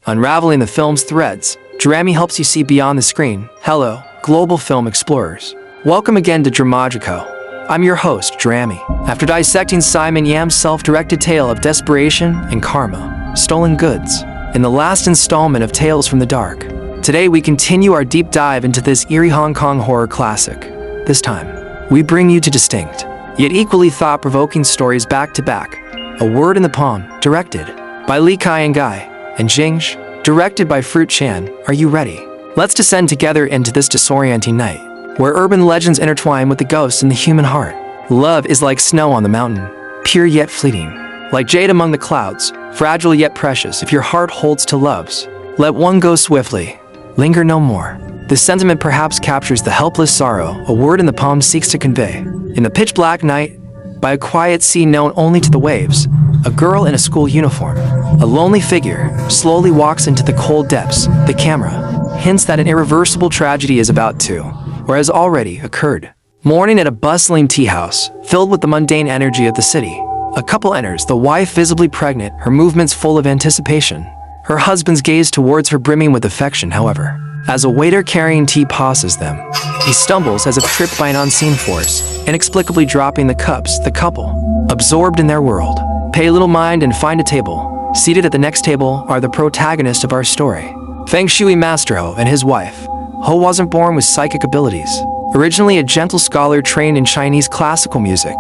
Unraveling the film's threads, Dramagico helps you see beyond the screen. Hello, global film explorers. Welcome again to Dramagico. I'm your host, Dramagico. After dissecting Simon Yam's self-directed tale of desperation and karma, stolen goods, in the last installment of Tales from the Dark, today we continue our deep dive into this eerie Hong Kong horror classic. This time, we bring you two distinct, yet equally thought-provoking stories back-to-back. A Word in the Palm, directed by Li Kai and Guy, and Jingsh, directed by Fruit Chan. Are you ready? Let's descend together into this disorienting night, where urban legends intertwine with the ghosts in the human heart. Love is like snow on the mountain, pure yet fleeting. Like jade among the clouds, fragile yet precious. If your heart holds to love's, let one go swiftly, linger no more. This sentiment perhaps captures the helpless sorrow A Word in the Palm seeks to convey. In the pitch-black night, by a quiet sea known only to the waves, a girl in a school uniform, a lonely figure, slowly walks into the cold depths. The camera hints that an irreversible tragedy is about to, or has already, occurred. Morning at a bustling tea house, filled with the mundane energy of the city. A couple enters, the wife visibly pregnant, her movements full of anticipation. Her husband's gaze towards her brimming with affection, however. As a waiter carrying tea passes them, he stumbles as if tripped by an unseen force, inexplicably dropping the cups. The couple, absorbed in their world, pay little mind and find a table. Seated at the next table are the protagonists of our story. Feng Shui Master Ho and his wife. Ho wasn't born with psychic abilities. Originally a gentle scholar trained in Chinese classical music,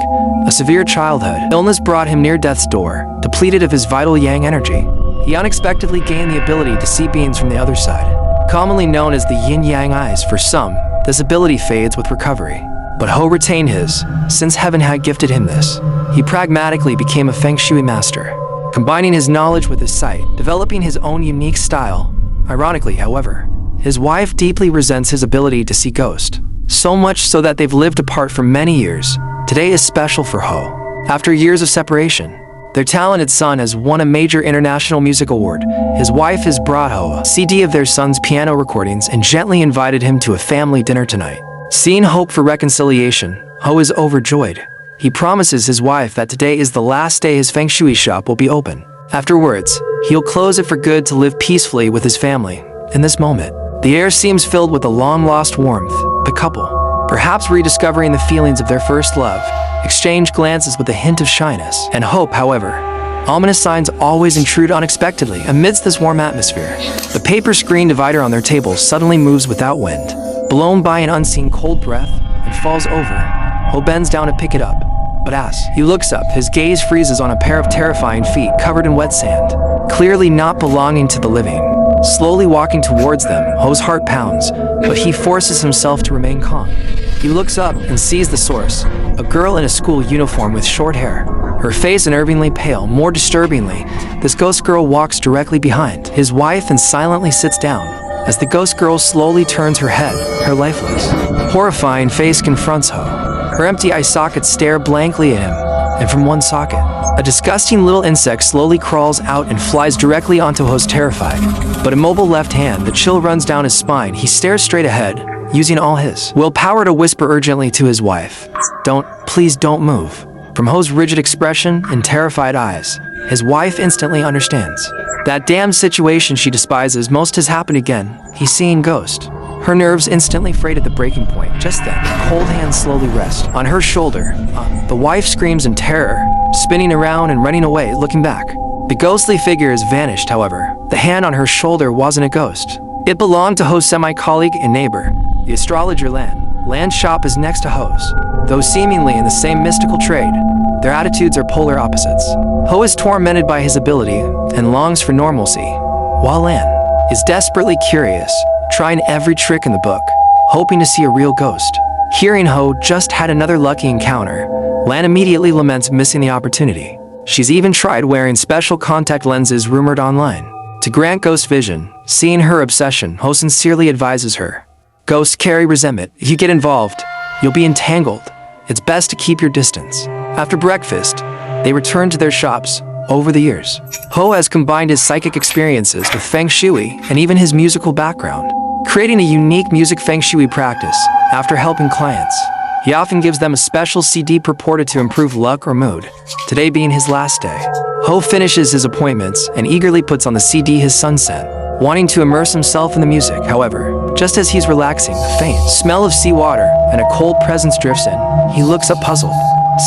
a severe childhood illness brought him near death's door. Depleted of his vital yang energy, he unexpectedly gained the ability to see beings from the other side. Commonly known as the yin-yang eyes for some, this ability fades with recovery. But Ho retained his, since heaven had gifted him this. He pragmatically became a Feng Shui master, combining his knowledge with his sight, developing his own unique style. Ironically, however, his wife deeply resents his ability to see ghosts, so much so that they've lived apart for many years. Today is special for Ho. After years of separation, their talented son has won a major international music award. His wife has brought Ho a CD of their son's piano recordings and gently invited him to a family dinner tonight. Seeing hope for reconciliation, Ho is overjoyed. He promises his wife that today is the last day his Feng Shui shop will be open. Afterwards, he'll close it for good to live peacefully with his family. In this moment, the air seems filled with a long-lost warmth. The couple, perhaps rediscovering the feelings of their first love, exchange glances with a hint of shyness and hope. However, ominous signs always intrude unexpectedly amidst this warm atmosphere. The paper screen divider on their table suddenly moves without wind, blown by an unseen cold breath, and falls over. Ho bends down to pick it up, but as he looks up, his gaze freezes on a pair of terrifying feet covered in wet sand, clearly not belonging to the living. Slowly walking towards them, Ho's heart pounds, but he forces himself to remain calm. He looks up and sees the source, a girl in a school uniform with short hair, her face unnervingly pale. More disturbingly, this ghost girl walks directly behind his wife and silently sits down. As the ghost girl slowly turns her head, her lifeless, horrifying face confronts Ho. Her empty eye sockets stare blankly at him, and from one socket, a disgusting little insect slowly crawls out and flies directly onto Ho's terrified but immobile left hand. The chill runs down his spine. He stares straight ahead, using all his willpower to whisper urgently to his wife, please don't move." From Ho's rigid expression and terrified eyes, his wife instantly understands. That damn situation she despises most has happened again. He's seeing ghosts. Her nerves instantly frayed at the breaking point. Just then, cold hands slowly rest on her shoulder. The wife screams in terror, spinning around and running away, looking back. The ghostly figure has vanished, however. The hand on her shoulder wasn't a ghost. It belonged to Ho's semi-colleague and neighbor, the astrologer Lan. Lan's shop is next to Ho's. Though seemingly in the same mystical trade, their attitudes are polar opposites. Ho is tormented by his ability and longs for normalcy, while Lan is desperately curious, trying every trick in the book, hoping to see a real ghost. Hearing Ho just had another lucky encounter, Lan immediately laments missing the opportunity. She's even tried wearing special contact lenses rumored online to grant ghost vision. Seeing her obsession, Ho sincerely advises her. Ghosts carry resentment. If you get involved, you'll be entangled. It's best to keep your distance. After breakfast, they return to their shops. Over the years, Ho has combined his psychic experiences with Feng Shui and even his musical background, creating a unique music Feng Shui practice. After helping clients, he often gives them a special CD purported to improve luck or mood. Today being his last day, Ho finishes his appointments and eagerly puts on the CD his son sent, wanting to immerse himself in the music. However, just as he's relaxing, the faint smell of seawater and a cold presence drifts in. He looks up puzzled.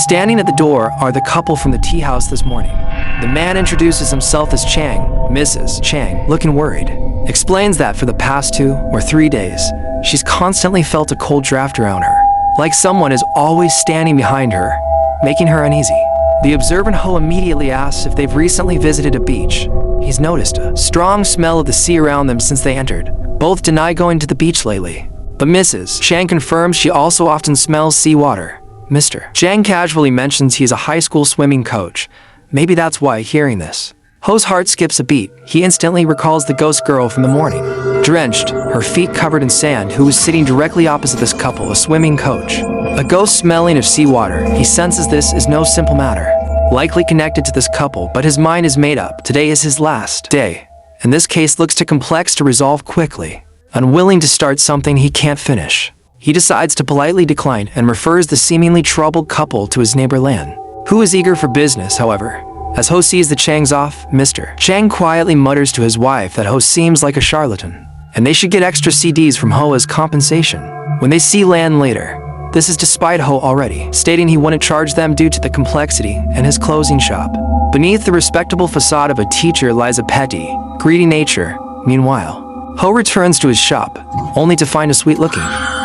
Standing at the door are the couple from the tea house this morning. The man introduces himself as Chang. Mrs. Chang, looking worried, explains that for the past 2 or 3 days, she's constantly felt a cold draft around her, like someone is always standing behind her, making her uneasy. The observant Ho immediately asks if they've recently visited a beach. He's noticed a strong smell of the sea around them since they entered. Both deny going to the beach lately, but Mrs. Chang confirms she also often smells seawater. Mr. Chang casually mentions he's a high school swimming coach. Maybe that's why, hearing this, Ho's heart skips a beat. He instantly recalls the ghost girl from the morning, drenched, her feet covered in sand, who was sitting directly opposite this couple, a swimming coach. A ghost smelling of seawater. He senses this is no simple matter, likely connected to this couple, but his mind is made up. Today is his last day, and this case looks too complex to resolve quickly. Unwilling to start something he can't finish, he decides to politely decline and refers the seemingly troubled couple to his neighbor Lan, who is eager for business. However, as Ho sees the Changs off, Mr. Chang quietly mutters to his wife that Ho seems like a charlatan, and they should get extra CDs from Ho as compensation when they see Lan later. This is despite Ho already stating he wouldn't charge them due to the complexity and his closing shop. Beneath the respectable facade of a teacher lies a petty, greedy nature. Meanwhile, Ho returns to his shop, only to find a sweet-looking,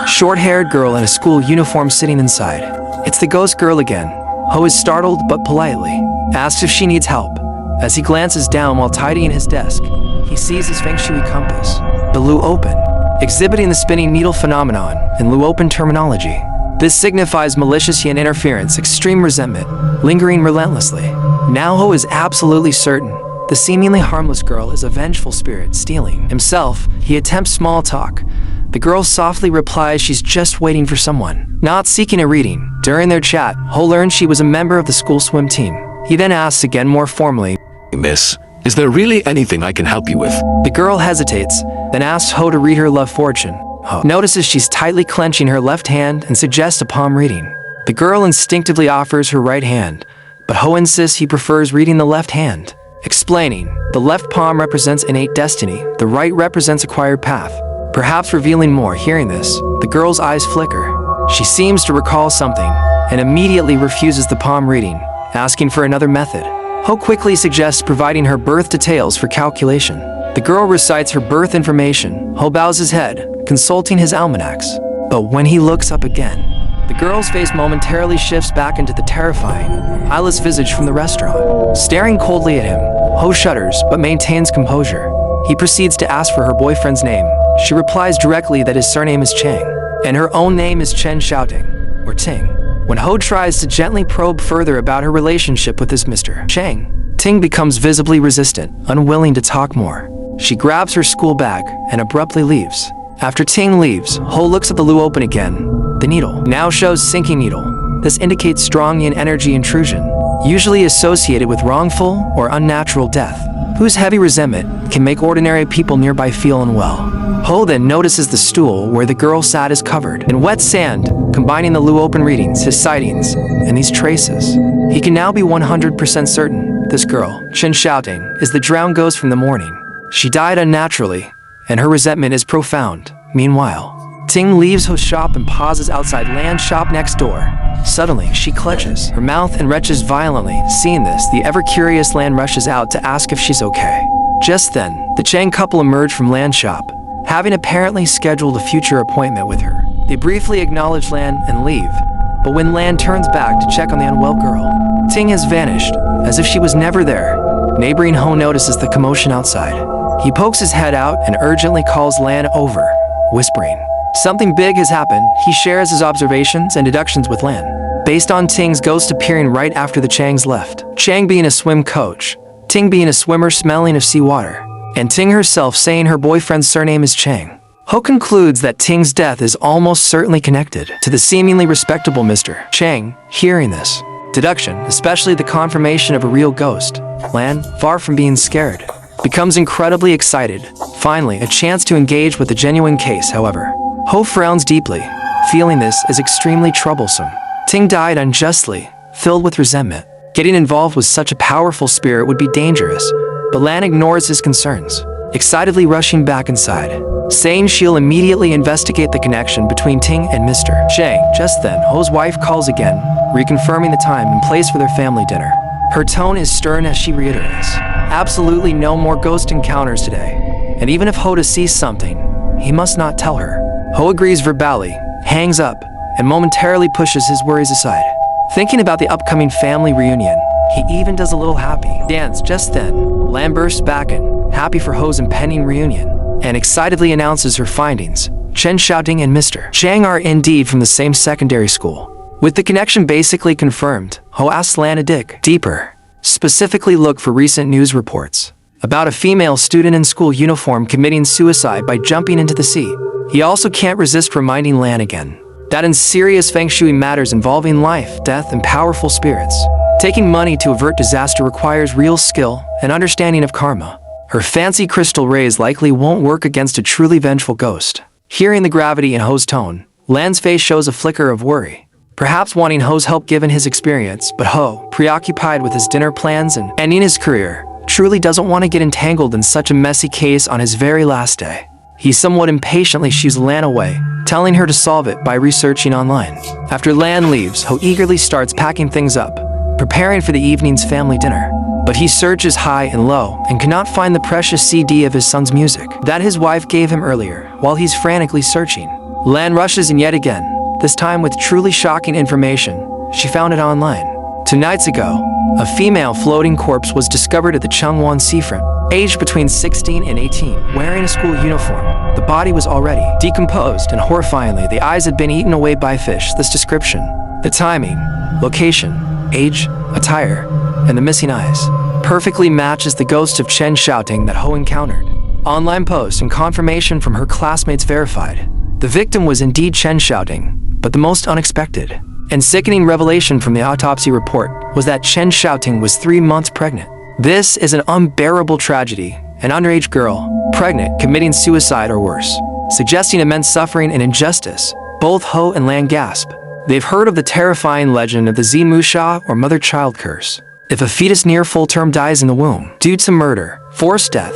short-haired girl in a school uniform sitting inside. It's the ghost girl again. Ho is startled but politely asks if she needs help. As he glances down while tidying his desk, he sees his feng shui compass, the Lu Open, exhibiting the spinning needle phenomenon in Lu Open terminology. This signifies malicious yin interference, extreme resentment, lingering relentlessly. Now Ho is absolutely certain the seemingly harmless girl is a vengeful spirit stealing himself. He attempts small talk. The girl softly replies she's just waiting for someone, not seeking a reading. During their chat, Ho learns she was a member of the school swim team. He then asks again more formally, "Miss, is there really anything I can help you with?" The girl hesitates, then asks Ho to read her love fortune. Ho notices she's tightly clenching her left hand and suggests a palm reading. The girl instinctively offers her right hand, but Ho insists he prefers reading the left hand, explaining the left palm represents innate destiny, the right represents acquired path, perhaps revealing more. Hearing this, the girl's eyes flicker. She seems to recall something and immediately refuses the palm reading, asking for another method. Ho quickly suggests providing her birth details for calculation. The girl recites her birth information. Ho bows his head, consulting his almanacs. But when he looks up again, the girl's face momentarily shifts back into the terrifying, eyeless visage from the restaurant. Staring coldly at him, Ho shudders but maintains composure. He proceeds to ask for her boyfriend's name. She replies directly that his surname is Chang, and her own name is Chen Xiaoting, or Ting. When Ho tries to gently probe further about her relationship with this Mr. Chang, Ting becomes visibly resistant, unwilling to talk more. She grabs her school bag and abruptly leaves. After Ting leaves, Ho looks at the Lu Open again. The needle now shows sinking needle. This indicates strong yin energy intrusion, usually associated with wrongful or unnatural death, whose heavy resentment can make ordinary people nearby feel unwell. Ho then notices the stool where the girl sat is covered in wet sand, combining the Lu Open readings, his sightings, and these traces. He can now be 100% certain this girl, Chen Xiaoting, is the drowned ghost from the morning. She died unnaturally, and her resentment is profound. Meanwhile, Ting leaves Ho's shop and pauses outside Lan's shop next door. Suddenly, she clutches her mouth and retches violently. Seeing this, the ever-curious Lan rushes out to ask if she's okay. Just then, the Chang couple emerge from Lan's shop, having apparently scheduled a future appointment with her. They briefly acknowledge Lan and leave, but when Lan turns back to check on the unwell girl, Ting has vanished, as if she was never there. Neighboring Ho notices the commotion outside. He pokes his head out and urgently calls Lan over, whispering, "Something big has happened." He shares his observations and deductions with Lan, based on Ting's ghost appearing right after the Changs left. Chang being a swim coach, Ting being a swimmer smelling of seawater, and Ting herself saying her boyfriend's surname is Chang. Ho concludes that Ting's death is almost certainly connected to the seemingly respectable Mr. Chang. Hearing this deduction, especially the confirmation of a real ghost, Lan, far from being scared, becomes incredibly excited. Finally, a chance to engage with the genuine case. However, Ho frowns deeply, feeling this is extremely troublesome. Ting died unjustly, filled with resentment, Getting involved with such a powerful spirit would be dangerous, but Lan ignores his concerns, excitedly rushing back inside, saying she'll immediately investigate the connection between Ting and Mr. Chang. Just then, Ho's wife calls again, reconfirming the time and place for their family dinner. Her tone is stern as she reiterates, absolutely no more ghost encounters today, and even if Hoda sees something, he must not tell her. Ho agrees verbally, hangs up, and momentarily pushes his worries aside. Thinking about the upcoming family reunion, he even does a little happy dance. Just then, Lan bursts back in, happy for Ho's impending reunion, and excitedly announces her findings. Chen Xiaoting and Mr. Chang are indeed from the same secondary school. With the connection basically confirmed, Ho asks Lan to dig deeper, specifically look for recent news reports about a female student in school uniform committing suicide by jumping into the sea. He also can't resist reminding Lan again that in serious feng shui matters involving life, death, and powerful spirits, taking money to avert disaster requires real skill and understanding of karma. Her fancy crystal rays likely won't work against a truly vengeful ghost. Hearing the gravity in Ho's tone, Lan's face shows a flicker of worry, perhaps wanting Ho's help given his experience, but Ho, preoccupied with his dinner plans and ending his career, truly doesn't want to get entangled in such a messy case on his very last day. He somewhat impatiently shoos Lan away, telling her to solve it by researching online. After Lan leaves, Ho eagerly starts packing things up, preparing for the evening's family dinner. But he searches high and low and cannot find the precious CD of his son's music that his wife gave him earlier. While he's frantically searching, Lan rushes in yet again, this time with truly shocking information. She found it online. 2 nights ago, a female floating corpse was discovered at the Changwon seafront, aged between 16 and 18, wearing a school uniform. The body was already decomposed, and horrifyingly, the eyes had been eaten away by fish. This description, the timing, location, age, attire, and the missing eyes perfectly matches the ghost of Chen Xiaoting that Ho encountered. Online post and confirmation from her classmates verified. The victim was indeed Chen Xiaoting, but the most unexpected and sickening revelation from the autopsy report was that Chen Xiaoting was 3 months pregnant. This is an unbearable tragedy. An underage girl, pregnant, committing suicide or worse, suggesting immense suffering and injustice. Both Ho and Lan gasp. They've heard of the terrifying legend of the Zimusha or mother-child curse. If a fetus near full term dies in the womb due to murder, forced death,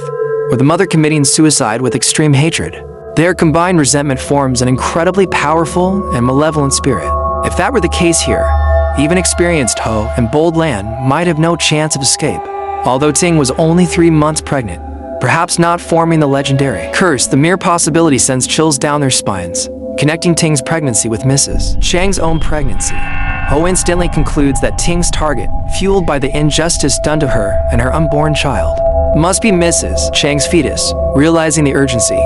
or the mother committing suicide with extreme hatred, their combined resentment forms an incredibly powerful and malevolent spirit. If that were the case here, even experienced Ho and bold Lan might have no chance of escape. Although Ting was only 3 months pregnant, perhaps not forming the legendary curse, the mere possibility sends chills down their spines, connecting Ting's pregnancy with Mrs. Chang's own pregnancy. Ho instantly concludes that Ting's target, fueled by the injustice done to her and her unborn child, must be Mrs. Chang's fetus. Realizing the urgency,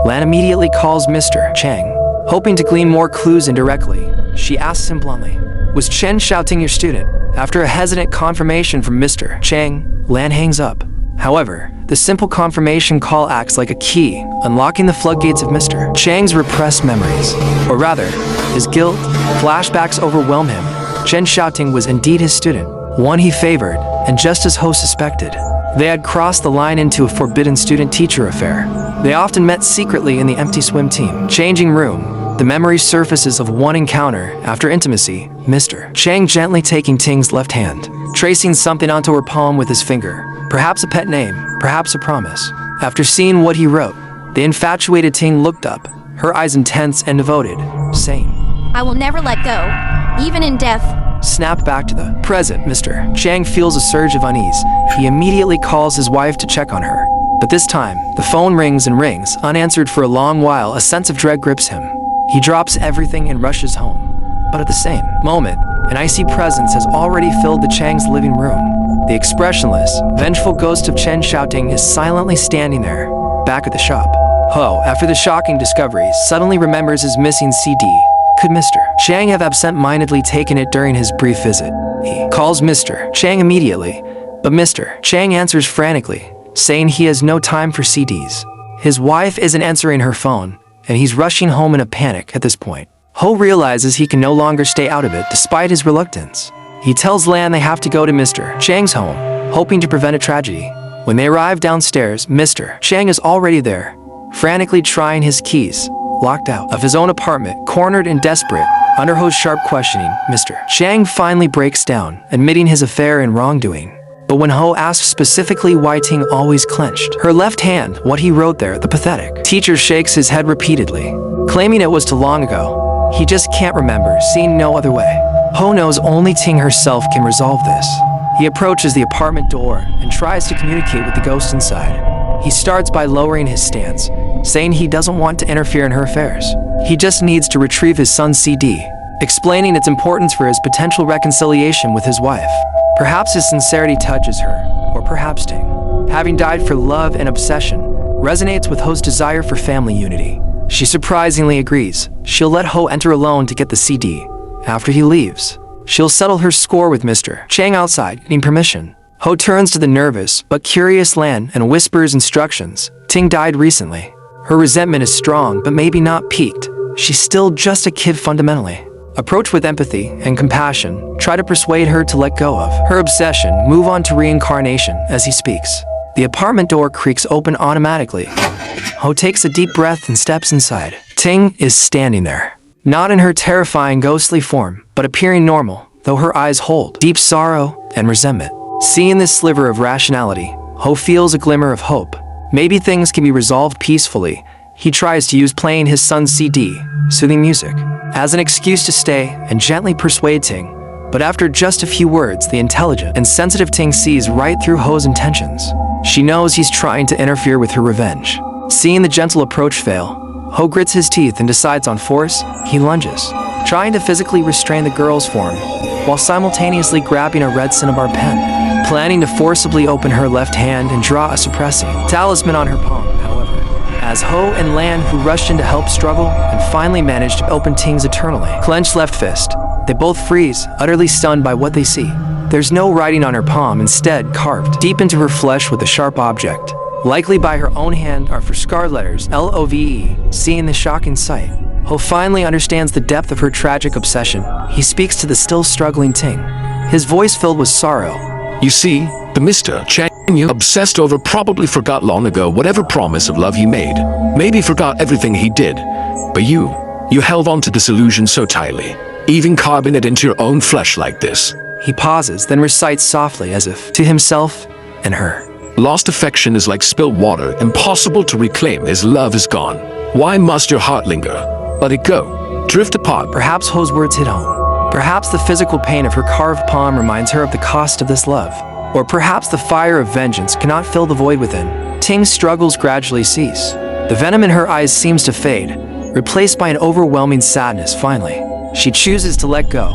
Lan immediately calls Mr. Chang, hoping to glean more clues indirectly. She asks him bluntly, "Was Chen Xiaoting your student?" After a hesitant confirmation from Mr. Chang, Lan hangs up. However, the simple confirmation call acts like a key, unlocking the floodgates of Mr. Chang's repressed memories. Or rather, his guilt. Flashbacks overwhelm him. Chen Xiaoting was indeed his student, one he favored, and just as Ho suspected, they had crossed the line into a forbidden student-teacher affair. They often met secretly in the empty swim team changing room. The memory surfaces of one encounter. After intimacy, Mr. Chang gently taking Ting's left hand, tracing something onto her palm with his finger. Perhaps a pet name, perhaps a promise. After seeing what he wrote, the infatuated Ting looked up, her eyes intense and devoted, saying, "I will never let go, even in death." Snap back to the present. Mr. Chang feels a surge of unease. He immediately calls his wife to check on her. But this time, the phone rings and rings, unanswered for a long while. A sense of dread grips him. He drops everything and rushes home. But at the same moment, an icy presence has already filled the Chang's living room. The expressionless, vengeful ghost of Chen Xiaoting is silently standing there, back at the shop. Ho, after the shocking discovery, suddenly remembers his missing CD. Could Mr. Chang have absent-mindedly taken it during his brief visit? He calls Mr. Chang immediately, but Mr. Chang answers frantically, saying he has no time for CDs. His wife isn't answering her phone, and he's rushing home in a panic at this point. Ho realizes he can no longer stay out of it despite his reluctance. He tells Lan they have to go to Mr. Chang's home, hoping to prevent a tragedy. When they arrive downstairs, Mr. Chang is already there, frantically trying his keys, locked out of his own apartment. Cornered and desperate, Under Ho's sharp questioning, Mr. Chang finally breaks down, admitting his affair and wrongdoing. But when Ho asks specifically why Ting always clenched her left hand, what he wrote there, the pathetic teacher shakes his head repeatedly, claiming it was too long ago. He just can't remember, seeing no other way. Ho knows only Ting herself can resolve this. He approaches the apartment door and tries to communicate with the ghost inside. He starts by lowering his stance, saying he doesn't want to interfere in her affairs. He just needs to retrieve his son's CD, explaining its importance for his potential reconciliation with his wife. Perhaps his sincerity touches her, or perhaps Ting, having died for love and obsession, resonates with Ho's desire for family unity. She surprisingly agrees. She'll let Ho enter alone to get the CD. After he leaves, she'll settle her score with Mr. Chang outside, getting permission. Ho turns to the nervous but curious Lan and whispers instructions. Ting died recently. Her resentment is strong but maybe not peaked. She's still just a kid fundamentally. Approach with empathy and compassion. Try to persuade her to let go of her obsession. Move on to reincarnation as he speaks. The apartment door creaks open automatically. Ho takes a deep breath and steps inside. Ting is standing there, not in her terrifying ghostly form, but appearing normal, though her eyes hold deep sorrow and resentment. Seeing this sliver of rationality, Ho feels a glimmer of hope. Maybe things can be resolved peacefully. He tries to use playing his son's CD, soothing music, as an excuse to stay and gently persuade Ting. But after just a few words, the intelligent and sensitive Ting sees right through Ho's intentions. She knows he's trying to interfere with her revenge. Seeing the gentle approach fail, Ho grits his teeth and decides on force. He lunges, trying to physically restrain the girl's form, while simultaneously grabbing a red cinnabar pen, planning to forcibly open her left hand and draw a suppressing talisman on her palm. As Ho and Lan, who rushed in to help, struggle and finally managed to open Ting's eternally clenched left fist, they both freeze, utterly stunned by what they see. There's no writing on her palm, instead carved deep into her flesh with a sharp object, likely by her own hand, are for scarred letters LOVE. Seeing the shocking sight, Ho finally understands the depth of her tragic obsession. He speaks to the still struggling Ting, his voice filled with sorrow. You see, the Mr. Chang you obsessed over probably forgot long ago whatever promise of love he made. Maybe forgot everything he did. But you held on to this illusion so tightly, even carving it into your own flesh like this. He pauses, then recites softly as if to himself and her. Lost affection is like spilled water, impossible to reclaim as love is gone. Why must your heart linger? Let it go. Drift apart. Perhaps Ho's words hit home. Perhaps the physical pain of her carved palm reminds her of the cost of this love. Or perhaps the fire of vengeance cannot fill the void within. Ting's struggles gradually cease. The venom in her eyes seems to fade, replaced by an overwhelming sadness. Finally, she chooses to let go.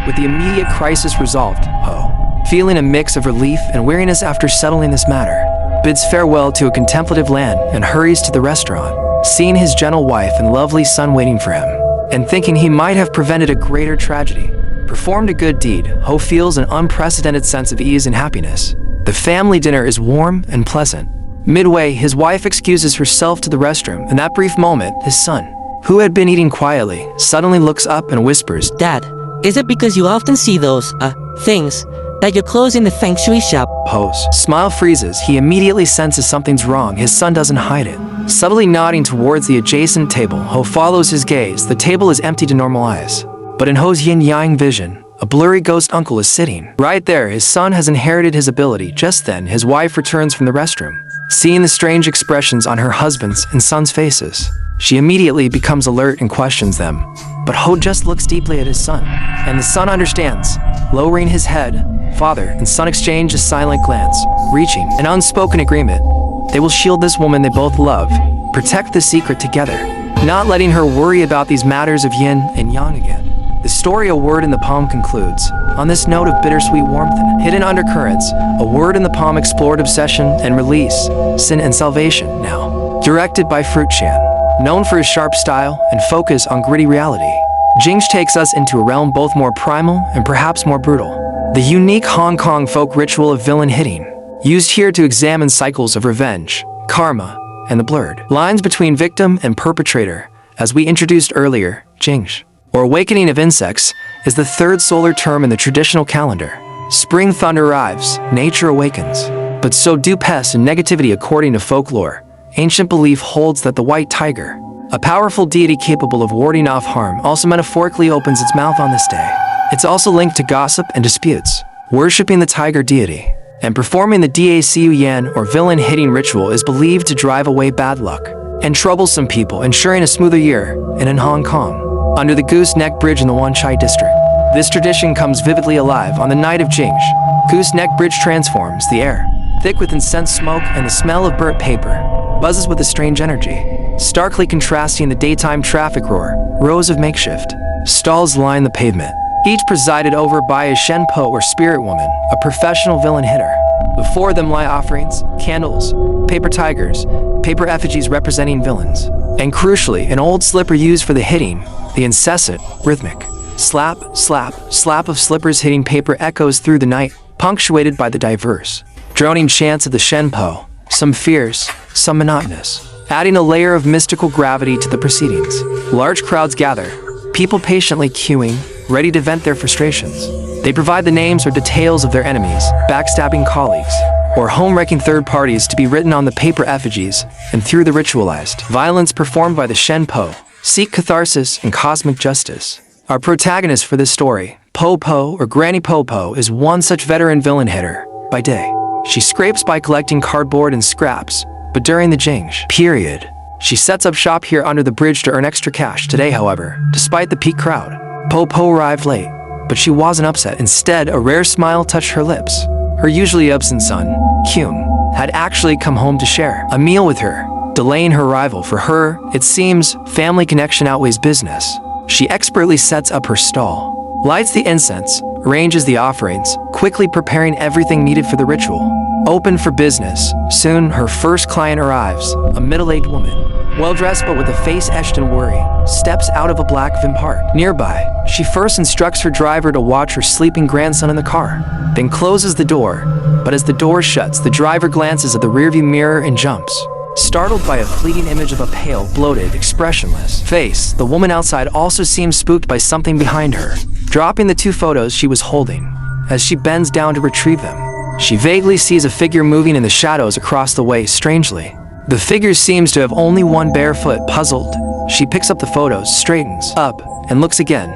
With the immediate crisis resolved, Ho, feeling a mix of relief and weariness after settling this matter, bids farewell to a contemplative Lan and hurries to the restaurant. Seeing his gentle wife and lovely son waiting for him, and thinking he might have prevented a greater tragedy, performed a good deed, Ho feels an unprecedented sense of ease and happiness. The family dinner is warm and pleasant. Midway, his wife excuses herself to the restroom. In that brief moment, his son, who had been eating quietly, suddenly looks up and whispers, Dad, is it because you often see those, things, that you're closing the feng shui shop? Ho's smile freezes. He immediately senses something's wrong. His son doesn't hide it. Subtly nodding towards the adjacent table, Ho follows his gaze. The table is empty to normal eyes. But in Ho's yin-yang vision, a blurry ghost uncle is sitting. Right there, his son has inherited his ability. Just then, his wife returns from the restroom. Seeing the strange expressions on her husband's and son's faces, she immediately becomes alert and questions them. But Ho just looks deeply at his son, and the son understands. Lowering his head, father and son exchange a silent glance, reaching an unspoken agreement. They will shield this woman they both love, protect the secret together, not letting her worry about these matters of yin and yang again. The story A Word in the Palm concludes on this note of bittersweet warmth and hidden undercurrents. A Word in the Palm explored obsession and release, sin and salvation. Now, directed by Fruit Chan, known for his sharp style and focus on gritty reality, Jing's takes us into a realm both more primal and perhaps more brutal. The unique Hong Kong folk ritual of villain hitting, used here to examine cycles of revenge, karma, and the blurred lines between victim and perpetrator. As we introduced earlier, Jing's, or awakening of insects, is the third solar term in the traditional calendar. Spring thunder arrives, nature awakens. But so do pests and negativity according to folklore. Ancient belief holds that the white tiger, A powerful deity capable of warding off harm also metaphorically opens its mouth on this day. It's also linked to gossip and disputes. Worshipping the tiger deity and performing the Dacu Yan or villain hitting ritual is believed to drive away bad luck and troublesome people, ensuring a smoother year. And in Hong Kong, under the Goose Neck Bridge in the Wan Chai district, this tradition comes vividly alive on the night of Jingsh. Goose Neck Bridge transforms the air, thick with incense smoke and the smell of burnt paper, buzzes with a strange energy, starkly contrasting the daytime traffic roar. Rows of makeshift stalls line the pavement, each presided over by a Shenpo or spirit woman, a professional villain hitter. Before them lie offerings, candles, paper tigers, paper effigies representing villains, and crucially, an old slipper used for the hitting. The incessant, rhythmic slap, slap, slap of slippers hitting paper echoes through the night, punctuated by the diverse, droning chants of the Shenpo, some fierce, some monotonous, adding a layer of mystical gravity to the proceedings. Large crowds gather, people patiently queuing, ready to vent their frustrations. They provide the names or details of their enemies, backstabbing colleagues, or home-wrecking third parties to be written on the paper effigies, and through the ritualized violence performed by the Shenpo, seek catharsis and cosmic justice. Our protagonist for this story, Po-Po or Granny Po-Po, is one such veteran villain hitter. By day, she scrapes by collecting cardboard and scraps, but during the Jingsh period, she sets up shop here under the bridge to earn extra cash. Today, however, despite the peak crowd, Po-Po arrived late, but she wasn't upset. Instead, a rare smile touched her lips. Her usually absent son, Kyung, had actually come home to share a meal with her, delaying her arrival. For her, it seems, family connection outweighs business. She expertly sets up her stall, lights the incense, arranges the offerings, quickly preparing everything needed for the ritual. Open for business. Soon, her first client arrives, a middle-aged woman, well-dressed but with a face etched in worry, steps out of a black Vimpart. Nearby, she first instructs her driver to watch her sleeping grandson in the car, then closes the door. But as the door shuts, the driver glances at the rearview mirror and jumps, startled by a fleeting image of a pale, bloated, expressionless face. The woman outside also seems spooked by something behind her, dropping the 2 photos she was holding. As she bends down to retrieve them, she vaguely sees a figure moving in the shadows across the way. Strangely, the figure seems to have only one bare foot. Puzzled, she picks up the photos, straightens up, and looks again,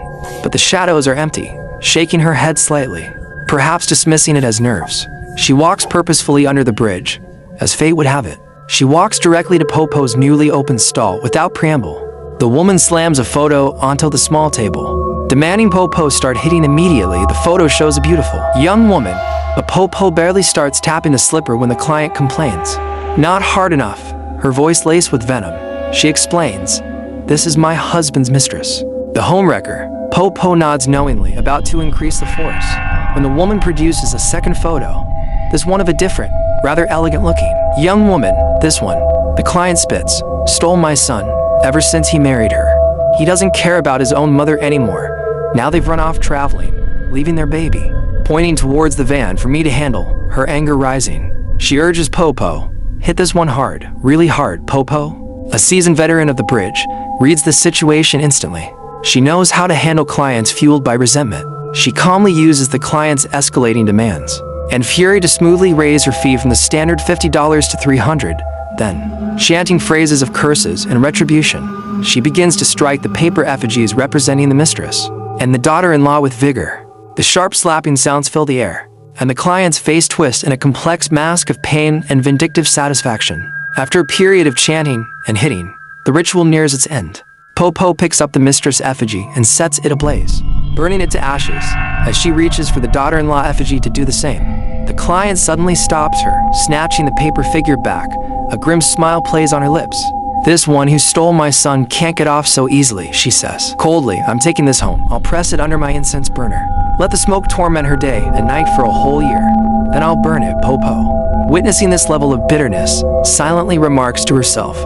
but the shadows are empty, shaking her head slightly, perhaps dismissing it as nerves. She walks purposefully under the bridge. As fate would have it, she walks directly to Po-Po's newly opened stall. Without preamble, the woman slams a photo onto the small table, demanding Po-Po start hitting immediately. The photo shows a beautiful young woman, but Po-Po barely starts tapping the slipper when the client complains. Not hard enough. Her voice laced with venom, she explains, "This is my husband's mistress." The homewrecker, Po-Po, nods knowingly, about to increase the force, when the woman produces a second photo. This one of a different, rather elegant-looking young woman. This one, the client spits, "Stole my son. Ever since he married her, he doesn't care about his own mother anymore. Now they've run off traveling, leaving their baby." Pointing towards the van for me to handle, her anger rising, she urges Po-Po, "Hit this one hard, really hard." Po-Po, a seasoned veteran of the bridge, reads the situation instantly. She knows how to handle clients fueled by resentment. She calmly uses the client's escalating demands and fury to smoothly raise her fee from the standard $50 to $300. Then, chanting phrases of curses and retribution, she begins to strike the paper effigies representing the mistress and the daughter-in-law with vigor. The sharp slapping sounds fill the air, and the client's face twists in a complex mask of pain and vindictive satisfaction. After a period of chanting and hitting, the ritual nears its end. Po-Po picks up the mistress effigy and sets it ablaze, burning it to ashes. As she reaches for the daughter-in-law effigy to do the same, the client suddenly stops her, snatching the paper figure back. A grim smile plays on her lips. "This one who stole my son can't get off so easily," she says. Coldly, "I'm taking this home. I'll press it under my incense burner. Let the smoke torment her day and night for a whole year. Then I'll burn it." Po-Po, witnessing this level of bitterness, silently remarks to herself,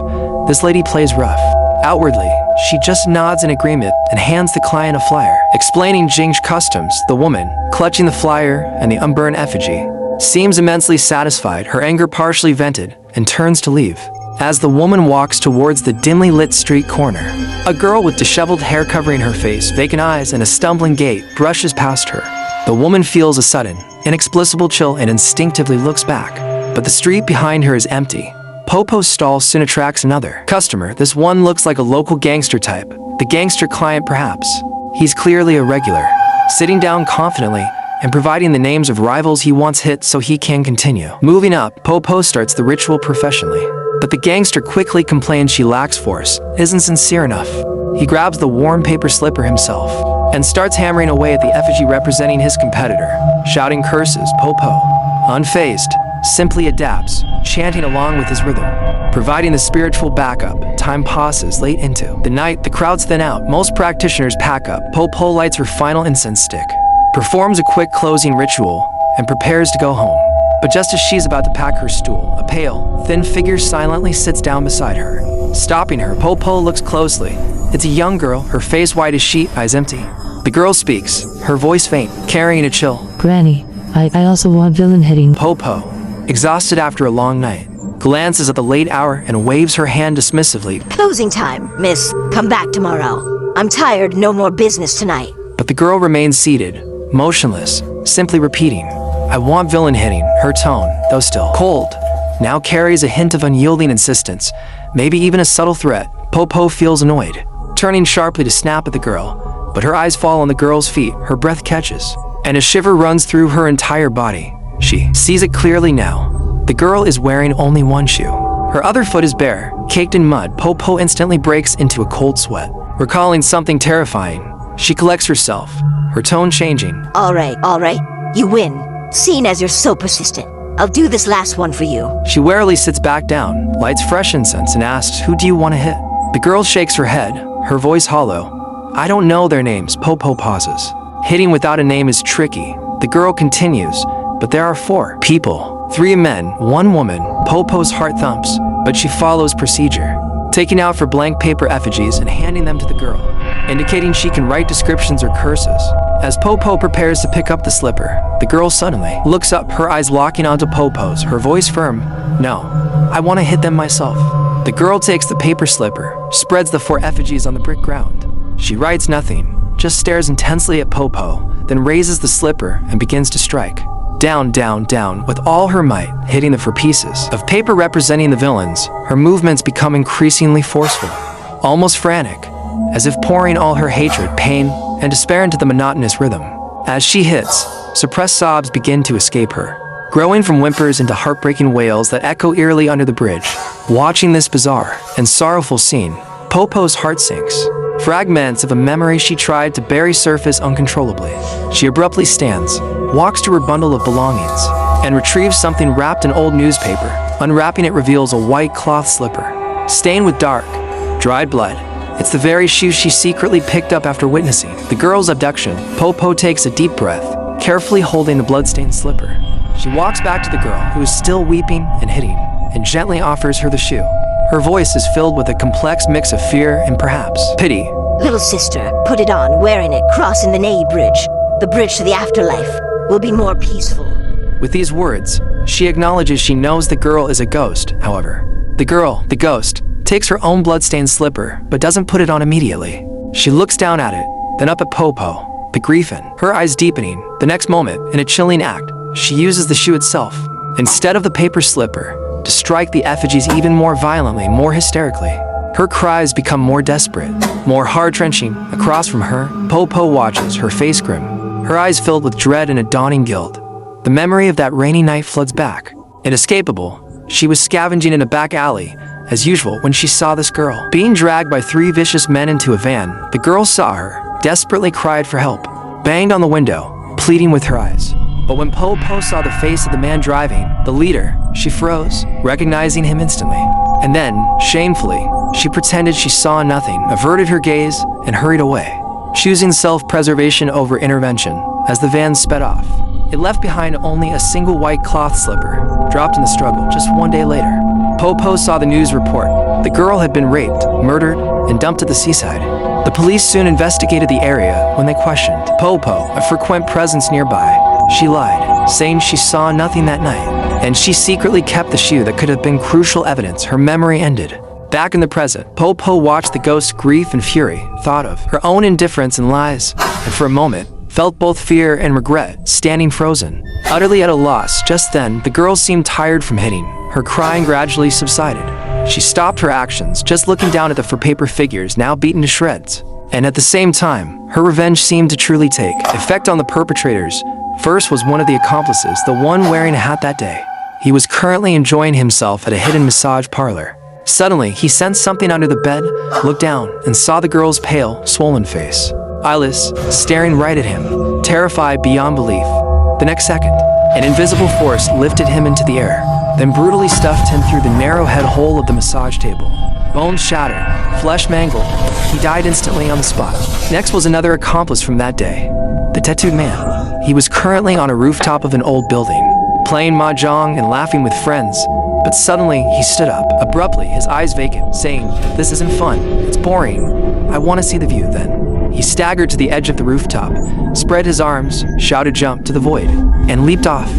"This lady plays rough." Outwardly, she just nods in agreement and hands the client a flyer, explaining Jing's customs. The woman, clutching the flyer and the unburned effigy, seems immensely satisfied, her anger partially vented, and turns to leave. As the woman walks towards the dimly lit street corner, a girl with disheveled hair covering her face, vacant eyes, and a stumbling gait brushes past her. The woman feels a sudden, inexplicable chill and instinctively looks back, but the street behind her is empty. Popo's stall soon attracts another customer. This one looks like a local gangster type. The gangster client, perhaps. He's clearly a regular, sitting down confidently and providing the names of rivals he wants hit so he can continue. Moving up, Popo starts the ritual professionally. But the gangster quickly complains she lacks force, isn't sincere enough. He grabs the warm paper slipper himself and starts hammering away at the effigy representing his competitor, shouting curses. Popo, unfazed, simply adapts, chanting along with his rhythm. Providing the spiritual backup, time passes late into the night. The crowds thin out. Most practitioners pack up. Popo lights her final incense stick, performs a quick closing ritual, and prepares to go home. But just as she's about to pack her stool, a pale, thin figure silently sits down beside her. Stopping her, Popo looks closely. It's a young girl, her face white as sheet, eyes empty. The girl speaks, her voice faint, carrying a chill. Granny, I also want villain hitting. Popo, exhausted after a long night, glances at the late hour and waves her hand dismissively. Closing time, miss. Come back tomorrow. I'm tired, no more business tonight. But the girl remains seated, motionless, simply repeating, I want villain hitting. Her tone, though still cold, now carries a hint of unyielding insistence, maybe even a subtle threat. Popo feels annoyed, turning sharply to snap at the girl, but her eyes fall on the girl's feet, her breath catches, and a shiver runs through her entire body. She sees it clearly now. The girl is wearing only one shoe. Her other foot is bare, caked in mud. Popo instantly breaks into a cold sweat. Recalling something terrifying, she collects herself, her tone changing. All right, you win. Seeing as you're so persistent, I'll do this last one for you. She warily sits back down, lights fresh incense, and asks, who do you want to hit? The girl shakes her head, her voice hollow. I don't know their names. Popo pauses. Hitting without a name is tricky. The girl continues, but there are 4 people, 3 men, 1 woman. Popo's heart thumps, but she follows procedure, taking out for blank paper effigies and handing them to the girl, indicating she can write descriptions or curses. As Popo prepares to pick up the slipper, the girl suddenly looks up, her eyes locking onto Popo's, her voice firm. No, I want to hit them myself. The girl takes the paper slipper, spreads the 4 effigies on the brick ground. She writes nothing, just stares intensely at Popo, then raises the slipper and begins to strike. Down, down, down, with all her might, hitting the 4 pieces of paper representing the villains. Her movements become increasingly forceful, almost frantic, as if pouring all her hatred, pain, and despair into the monotonous rhythm. As she hits, suppressed sobs begin to escape her, growing from whimpers into heartbreaking wails that echo eerily under the bridge. Watching this bizarre and sorrowful scene, Popo's heart sinks. Fragments of a memory she tried to bury surface uncontrollably. She abruptly stands, walks to her bundle of belongings, and retrieves something wrapped in old newspaper. Unwrapping it reveals a white cloth slipper, stained with dark, dried blood. It's the very shoe she secretly picked up after witnessing the girl's abduction. Popo takes a deep breath, carefully holding the bloodstained slipper. She walks back to the girl, who is still weeping and hitting, and gently offers her the shoe. Her voice is filled with a complex mix of fear and perhaps pity. Little sister, put it on, wearing it, crossing the Ney Bridge. The bridge to the afterlife will be more peaceful. With these words, she acknowledges she knows the girl is a ghost. However, the ghost, takes her own bloodstained slipper, but doesn't put it on immediately. She looks down at it, then up at Popo, the grief in her eyes deepening. The next moment, in a chilling act, she uses the shoe itself, instead of the paper slipper, to strike the effigies even more violently, more hysterically. Her cries become more desperate, more heart-wrenching. Across from her, Popo watches, her face grim, her eyes filled with dread and a dawning guilt. The memory of that rainy night floods back. Inescapable, she was scavenging in a back alley, as usual, when she saw this girl being dragged by 3 vicious men into a van. The girl saw her, desperately cried for help, banged on the window, pleading with her eyes. But when Popo saw the face of the man driving, the leader, she froze, recognizing him instantly. And then, shamefully, she pretended she saw nothing, averted her gaze, and hurried away, choosing self-preservation over intervention. As the van sped off, it left behind only a single white cloth slipper, dropped in the struggle just 1 day later. Popo saw the news report. The girl had been raped, murdered, and dumped at the seaside. The police soon investigated the area. When they questioned Popo, a frequent presence nearby, she lied, saying she saw nothing that night, and she secretly kept the shoe that could have been crucial evidence. Her memory ended. Back in the present, Popo watched the ghost's grief and fury, thought of her own indifference and lies, and for a moment, felt both fear and regret, standing frozen, utterly at a loss. Just then, the girl seemed tired from hitting. Her crying gradually subsided. She stopped her actions, just looking down at the paper figures now beaten to shreds. And at the same time, her revenge seemed to truly take effect on the perpetrators. First was one of the accomplices, the one wearing a hat that day. He was currently enjoying himself at a hidden massage parlor. Suddenly, he sensed something under the bed, looked down, and saw the girl's pale, swollen face. Eyeless, staring right at him, terrified beyond belief. The next second, an invisible force lifted him into the air, then brutally stuffed him through the narrow head hole of the massage table. Bones shattered, flesh mangled, he died instantly on the spot. Next was another accomplice from that day, the tattooed man. He was currently on a rooftop of an old building, playing mahjong and laughing with friends. But suddenly, he stood up, abruptly, his eyes vacant, saying, "This isn't fun, it's boring. I want to see the view then." He staggered to the edge of the rooftop, spread his arms, shouted jump to the void, and leaped off,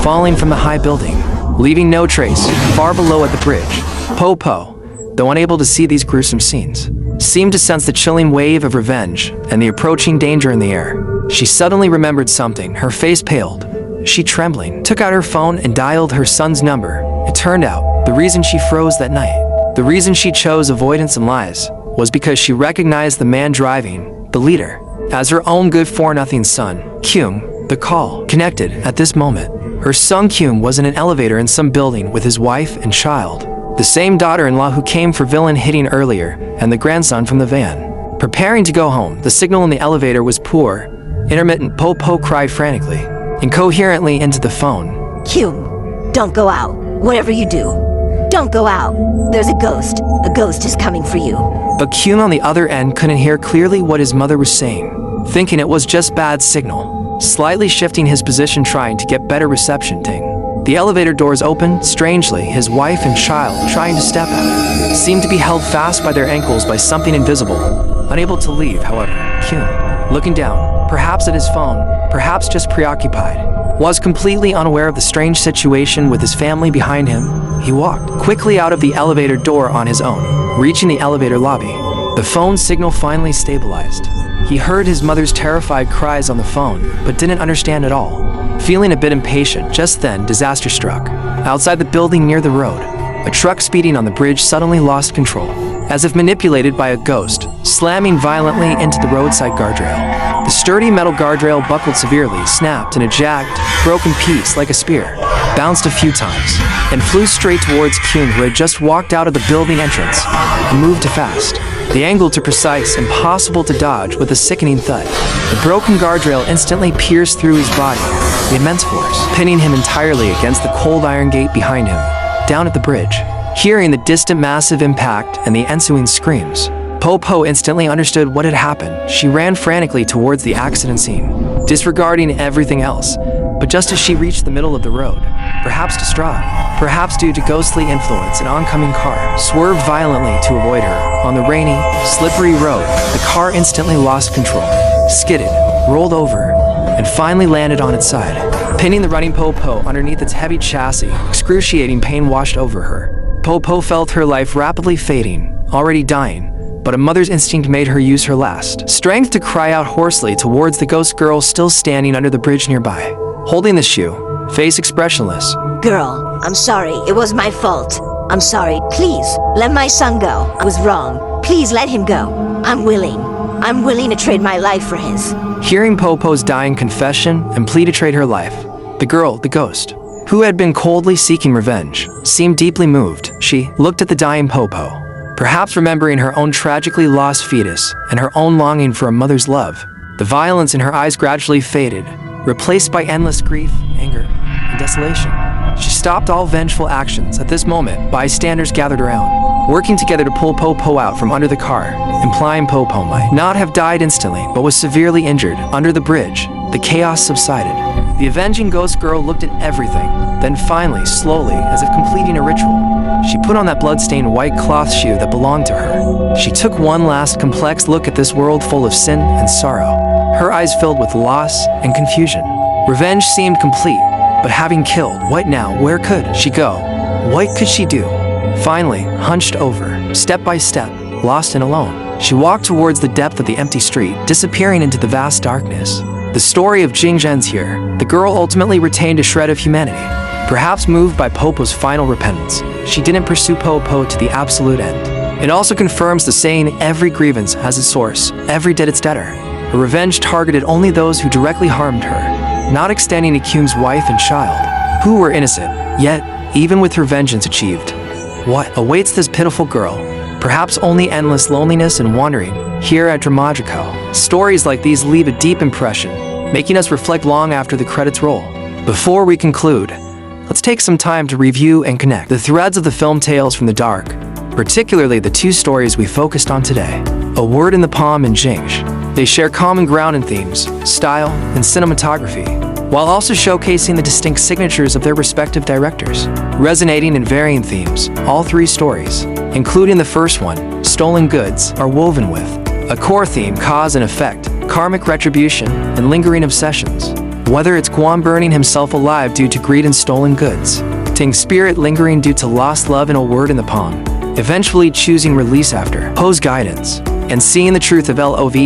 falling from the high building, leaving no trace. Far below at the bridge, Po, though unable to see these gruesome scenes, seemed to sense the chilling wave of revenge and the approaching danger in the air. She suddenly remembered something, her face paled. She, trembling, took out her phone and dialed her son's number. It turned out, the reason she froze that night, the reason she chose avoidance and lies, was because she recognized the man driving, the leader, as her own good-for-nothing son, Kyung. The call connected at this moment. Her son Kyung was in an elevator in some building with his wife and child, the same daughter-in-law who came for villain hitting earlier, and the grandson from the van. Preparing to go home, the signal in the elevator was poor, intermittent. Po cried frantically, incoherently into the phone. Kyung, don't go out. Whatever you do, don't go out. There's a ghost. A ghost is coming for you. But Kyung on the other end couldn't hear clearly what his mother was saying, thinking it was just bad signal. Slightly shifting his position, trying to get better reception. Ting. The elevator doors opened. Strangely, his wife and child, trying to step out, seemed to be held fast by their ankles by something invisible. Unable to leave, however, Kyung, looking down, perhaps at his phone, perhaps just preoccupied, was completely unaware of the strange situation with his family behind him. He walked quickly out of the elevator door on his own, reaching the elevator lobby. The phone signal finally stabilized. He heard his mother's terrified cries on the phone, but didn't understand at all. Feeling a bit impatient, just then disaster struck. Outside the building near the road, a truck speeding on the bridge suddenly lost control, as if manipulated by a ghost, slamming violently into the roadside guardrail. The sturdy metal guardrail buckled severely, snapped in a jagged, broken piece like a spear, bounced a few times, and flew straight towards Kyung, who had just walked out of the building entrance and moved too fast. The angle too precise, impossible to dodge. With a sickening thud, the broken guardrail instantly pierced through his body, the immense force pinning him entirely against the cold iron gate behind him. Down at the bridge, hearing the distant massive impact and the ensuing screams, Po instantly understood what had happened. She ran frantically towards the accident scene, disregarding everything else. But just as she reached the middle of the road, perhaps distraught, perhaps due to ghostly influence, an oncoming car swerved violently to avoid her. On the rainy, slippery road, the car instantly lost control, skidded, rolled over, and finally landed on its side, pinning the running Po underneath its heavy chassis. Excruciating pain washed over her. Po felt her life rapidly fading, already dying, but a mother's instinct made her use her last strength to cry out hoarsely towards the ghost girl still standing under the bridge nearby, holding the shoe, face expressionless. Girl, I'm sorry. It was my fault. I'm sorry. Please, let my son go. I was wrong. Please let him go. I'm willing. I'm willing to trade my life for his. Hearing Po's dying confession and plea to trade her life, the girl, the ghost, who had been coldly seeking revenge, seemed deeply moved. She looked at the dying Po, perhaps remembering her own tragically lost fetus and her own longing for a mother's love. The violence in her eyes gradually faded, replaced by endless grief, anger, and desolation. She stopped all vengeful actions. At this moment, bystanders gathered around, working together to pull Po out from under the car, implying Po might not have died instantly, but was severely injured. Under the bridge, the chaos subsided. The avenging ghost girl looked at everything, then finally, slowly, as if completing a ritual, she put on that blood-stained white cloth shoe that belonged to her. She took one last complex look at this world full of sin and sorrow, her eyes filled with loss and confusion. Revenge seemed complete, but having killed, what now? Where could she go? What could she do? Finally, hunched over, step by step, lost and alone, she walked towards the depth of the empty street, disappearing into the vast darkness. The story of Jing ends here. The girl ultimately retained a shred of humanity. Perhaps moved by Popo's final repentance, she didn't pursue Popo to the absolute end. It also confirms the saying, every grievance has its source, every debt its debtor. Her revenge targeted only those who directly harmed her, not extending to Kyung's wife and child, who were innocent. Yet, even with her vengeance achieved, what awaits this pitiful girl? Perhaps only endless loneliness and wandering. Here at Dramagico, stories like these leave a deep impression, making us reflect long after the credits roll. Before we conclude, let's take some time to review and connect the threads of the film Tales from the Dark, particularly the two stories we focused on today, A Word in the Palm and Jingsh. They share common ground in themes, style, and cinematography, while also showcasing the distinct signatures of their respective directors. Resonating in varying themes, all three stories, including the first one, Stolen Goods, are woven with a core theme, cause and effect, karmic retribution, and lingering obsessions. Whether it's Guan burning himself alive due to greed and stolen goods, Ting's spirit lingering due to lost love and A Word in the Palm, eventually choosing release after Po's guidance, and seeing the truth of Love,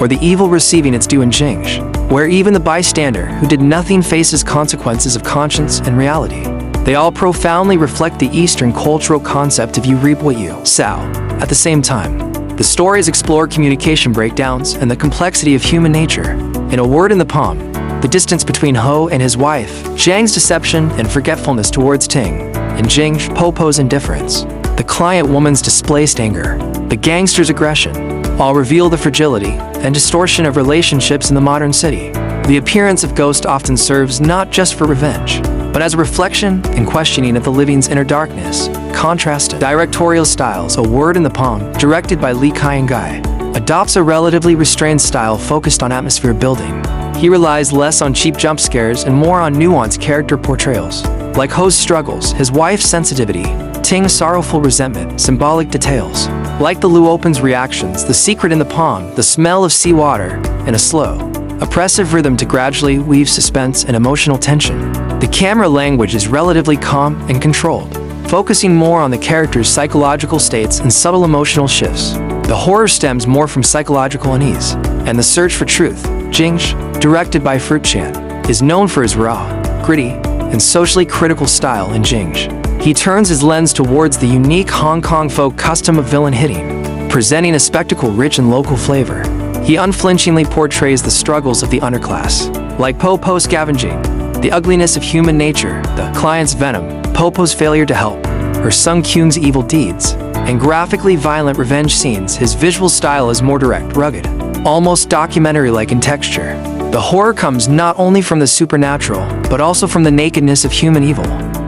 or the evil receiving its due in Jingsh, where even the bystander who did nothing faces consequences of conscience and reality. They all profoundly reflect the Eastern cultural concept of you reap what you sow. At the same time, the stories explore communication breakdowns and the complexity of human nature. In A Word in the Palm, the distance between Ho and his wife, Zhang's deception and forgetfulness towards Ting, and Jingsh, Popo's indifference, the client woman's displaced anger, the gangster's aggression, all reveal the fragility and distortion of relationships in the modern city. The appearance of Ghost often serves not just for revenge, but as a reflection and questioning of the living's inner darkness. Contrasted directorial styles, A Word in the Palm, directed by Lee Kyung-gai, adopts a relatively restrained style focused on atmosphere building. He relies less on cheap jump scares and more on nuanced character portrayals, like Ho's struggles, his wife's sensitivity, Ting's sorrowful resentment, symbolic details, like the Lu Open's reactions, the secret in the palm, the smell of seawater, and a slow, oppressive rhythm to gradually weave suspense and emotional tension. The camera language is relatively calm and controlled, focusing more on the characters' psychological states and subtle emotional shifts. The horror stems more from psychological unease, and the search for truth. Jingsh, directed by Fruit Chan, is known for his raw, gritty, and socially critical style in Jingsh. He turns his lens towards the unique Hong Kong folk custom of villain hitting, presenting a spectacle rich in local flavor. He unflinchingly portrays the struggles of the underclass, like Po scavenging, the ugliness of human nature, the client's venom, Popo's failure to help, her son Kyung's evil deeds, and graphically violent revenge scenes. His visual style is more direct, rugged, almost documentary-like in texture. The horror comes not only from the supernatural, but also from the nakedness of human evil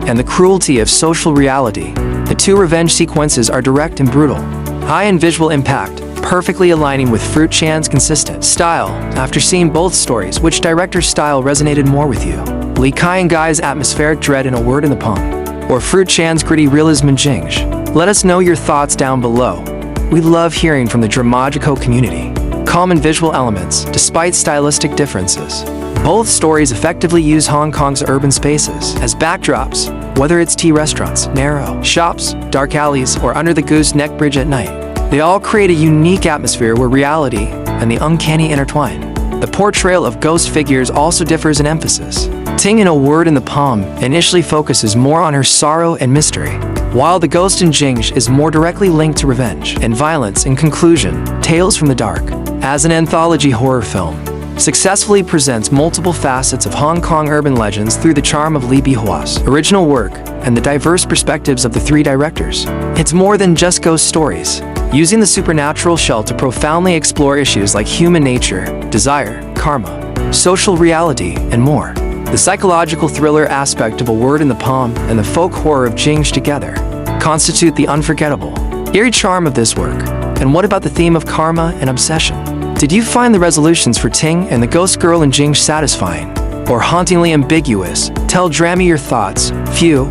and the cruelty of social reality. The two revenge sequences are direct and brutal, high in visual impact, perfectly aligning with Fruit Chan's consistent style. After seeing both stories, which director's style resonated more with you? Lee Kyung-gai's atmospheric dread in A Word in the Palm, or Fruit Chan's gritty realism in Jingsh? Let us know your thoughts down below. We love hearing from the Dramagico community. Common visual elements, despite stylistic differences. Both stories effectively use Hong Kong's urban spaces as backdrops, whether it's tea restaurants, narrow shops, dark alleys, or under the Gooseneck Bridge at night. They all create a unique atmosphere where reality and the uncanny intertwine. The portrayal of ghost figures also differs in emphasis. Ting in A Word in the Palm initially focuses more on her sorrow and mystery, while the ghost in Jingsh is more directly linked to revenge and violence. In conclusion, Tales from the Dark, as an anthology horror film, successfully presents multiple facets of Hong Kong urban legends through the charm of Lee Bi-hua's original work and the diverse perspectives of the three directors. It's more than just ghost stories, using the supernatural shell to profoundly explore issues like human nature, desire, karma, social reality, and more. The psychological thriller aspect of A Word in the Palm and the folk horror of Jingsh together constitute the unforgettable, eerie charm of this work. And what about the theme of karma and obsession? Did you find the resolutions for Ting and the ghost girl in Jingsh satisfying or hauntingly ambiguous? Tell Drammy your thoughts. Phew,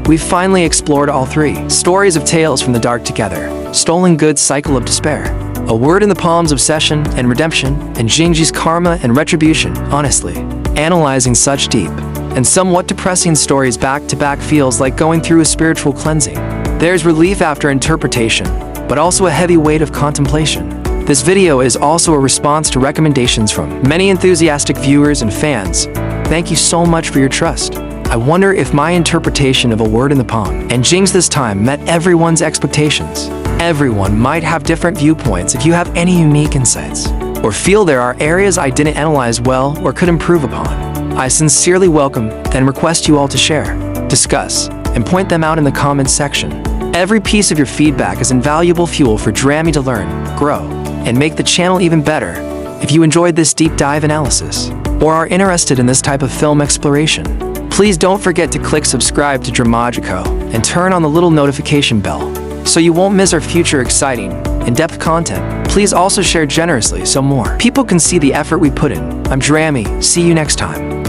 we've finally explored all three stories of Tales from the Dark together. Stolen Goods' cycle of despair, A Word in the Palm's obsession and redemption, and Jingji's karma and retribution. Honestly, analyzing such deep and somewhat depressing stories back-to-back feels like going through a spiritual cleansing. There's relief after interpretation, but also a heavy weight of contemplation. This video is also a response to recommendations from many enthusiastic viewers and fans. Thank you so much for your trust. I wonder if my interpretation of a word in the poem and Jing's this time met everyone's expectations. Everyone might have different viewpoints. If you have any unique insights or feel there are areas I didn't analyze well or could improve upon, I sincerely welcome and request you all to share, discuss, and point them out in the comments section. Every piece of your feedback is invaluable fuel for Drami to learn, grow, and make the channel even better. If you enjoyed this deep dive analysis or are interested in this type of film exploration, please don't forget to click subscribe to Dramagico and turn on the little notification bell so you won't miss our future exciting, in-depth content. Please also share generously so more people can see the effort we put in. I'm Drami. See you next time.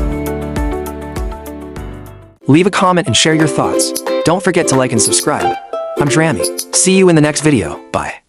Leave a comment and share your thoughts. Don't forget to like and subscribe. I'm Drami. See you in the next video. Bye.